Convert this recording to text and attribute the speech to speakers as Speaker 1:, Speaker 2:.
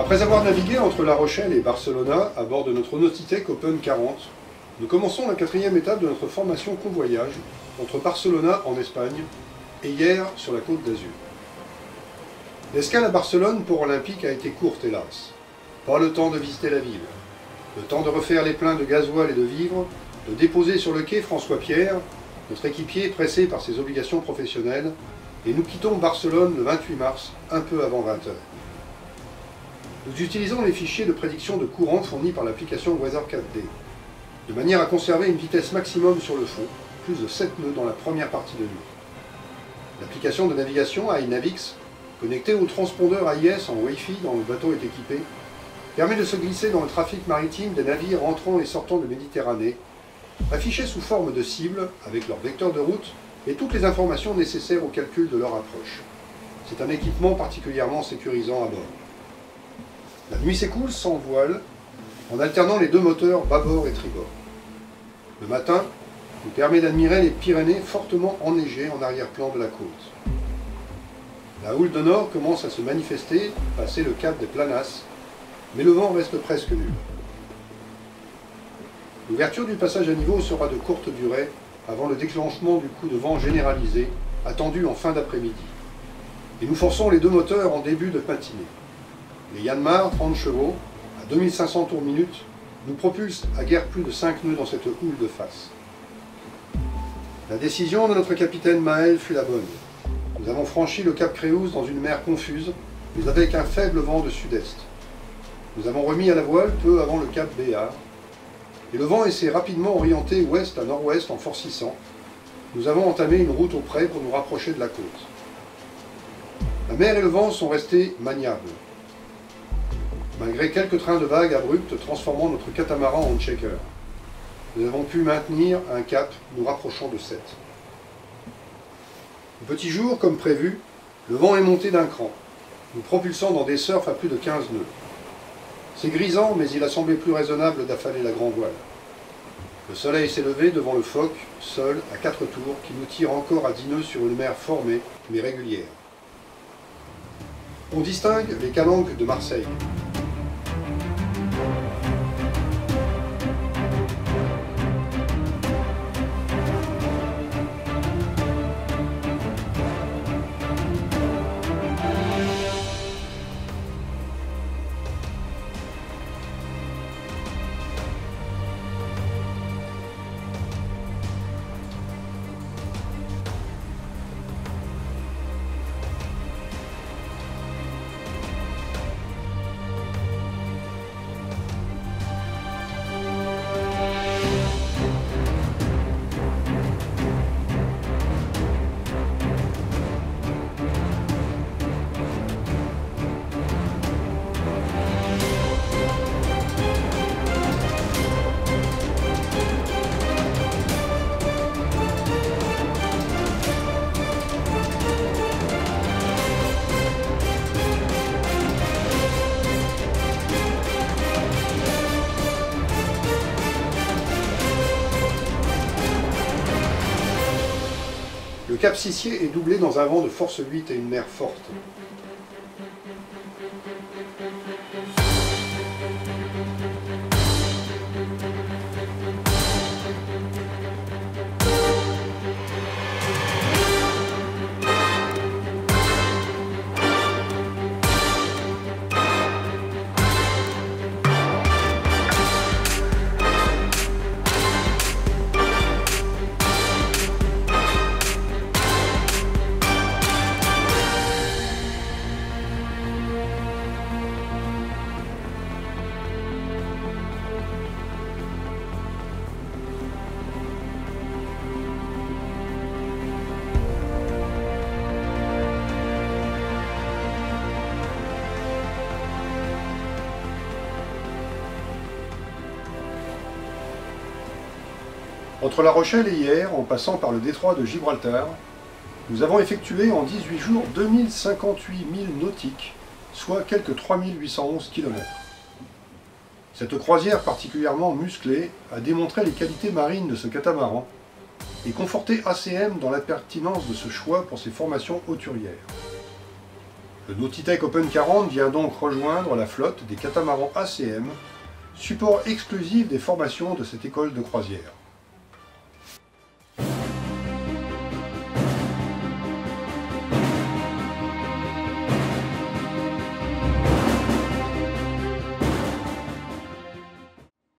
Speaker 1: Après avoir navigué entre La Rochelle et Barcelona à bord de notre Nautitech Open 40, nous commençons la 4e étape de notre formation convoyage entre Barcelona en Espagne et Hyères sur la Côte d'Azur. L'escale à Barcelone pour Olympique a été courte hélas. Pas le temps de visiter la ville, le temps de refaire les pleins de gasoil et de vivres, de déposer sur le quai François-Pierre, notre équipier pressé par ses obligations professionnelles, et nous quittons Barcelone le 28 mars, un peu avant 20 h. Nous utilisons les fichiers de prédiction de courant fournis par l'application Weather 4D, de manière à conserver une vitesse maximum sur le fond, plus de 7 nœuds dans la première partie de nuit. L'application de navigation iNavix, connectée au transpondeur AIS en Wi-Fi dont le bateau est équipé, permet de se glisser dans le trafic maritime des navires entrant et sortant de Méditerranée, affichés sous forme de cibles avec leur vecteur de route et toutes les informations nécessaires au calcul de leur approche. C'est un équipement particulièrement sécurisant à bord. La nuit s'écoule sans voile, en alternant les deux moteurs bâbord et tribord. Le matin nous permet d'admirer les Pyrénées fortement enneigées en arrière-plan de la côte. La houle de nord commence à se manifester, passé le cap des Planas, mais le vent reste presque nul. L'ouverture du passage à niveau sera de courte durée avant le déclenchement du coup de vent généralisé, attendu en fin d'après-midi. Et nous forçons les deux moteurs en début de matinée. Les Yanmar 30 chevaux, à 2500 tours minute, nous propulsent à guère plus de 5 nœuds dans cette houle de face. La décision de notre capitaine Maël fut la bonne. Nous avons franchi le cap Créouse dans une mer confuse, mais avec un faible vent de sud-est. Nous avons remis à la voile peu avant le cap Béard, et le vent s'est rapidement orienté ouest à nord-ouest en forcissant. Nous avons entamé une route au près pour nous rapprocher de la côte. La mer et le vent sont restés maniables, malgré quelques trains de vagues abruptes transformant notre catamaran en checker. Nous avons pu maintenir un cap nous rapprochant de 7. Au petit jour, comme prévu, le vent est monté d'un cran, nous propulsant dans des surfs à plus de 15 nœuds. C'est grisant, mais il a semblé plus raisonnable d'affaler la grand voile. Le soleil s'est levé devant le Phoque, seul, à 4 tours, qui nous tire encore à 10 nœuds sur une mer formée, mais régulière. On distingue les calanques de Marseille. Le cap Sissier est doublé dans un vent de force 8 et une mer forte. Entre La Rochelle et Hyères, en passant par le détroit de Gibraltar, nous avons effectué en 18 jours 2058 milles nautiques, soit quelques 3811 km. Cette croisière particulièrement musclée a démontré les qualités marines de ce catamaran et conforté ACM dans la pertinence de ce choix pour ses formations hauturières. Le Nautitech Open 40 vient donc rejoindre la flotte des catamarans ACM, support exclusif des formations de cette école de croisière.